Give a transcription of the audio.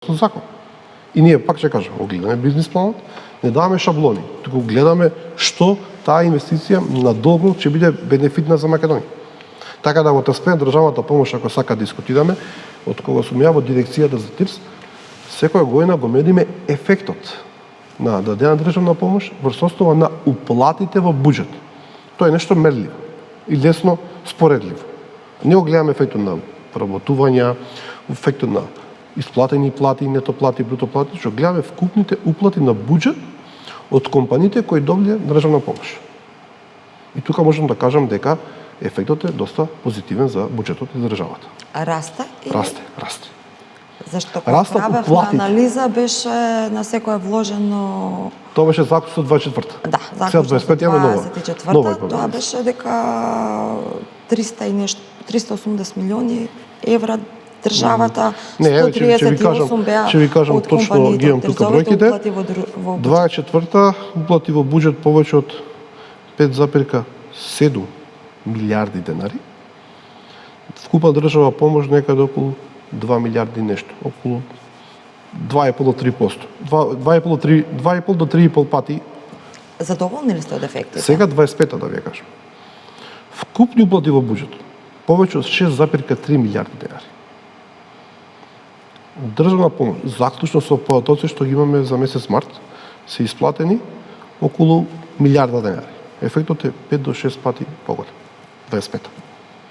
закон. И ние пак ќе кажам, гледаме бизнис планот, не даваме шаблони, туку гледаме што таа инвестиција надолго ќе биде бенефитна за Македонија. Така да во аспект државната помош, ако сака да дискутираме, од кога сум ја во дирекцијата за ТИРС, секоја година го мериме ефектот на дадена државна помош врз основа на уплатите во буџет. Тоа е нешто мерливо и лесно споредливо. Не го гледаме ефектот на вработувања, ефектот на исплатени плати, нето плати, бруто плати, што гледаме вкупните уплати на буџет од компаниите кои добиле државна помош. И тука можам да кажам дека ефектот е доста позитивен за буџетот и за државата. Расте? Расте. Зашто кога правевме анализа беше на секое вложено... Тоа беше заклучно 24-та. Да, заклучно 24-та, тоа беше дека 380 милиони евра државата, 138 беа ќе ви кажам точно, ги имам тука бројките. 24-та уплати во буџет повеќе од 5,7 милиарди денари. Вкупна држава помош некаде околу 2 милиарди нешто, околу 2,5 до 3%. 2,5 до 3,5 пати. Задоволни ли сте од ефектите? Сега 25-та да ви кажам. Вкупни уплати во буџет повеќе од 6,3 милиарди денари. Државна помош, заклучно со податоци што ги имаме за месец март, се исплатени околу милиарда денари. Ефектот е 5 до 6 пати поголем. 25-та.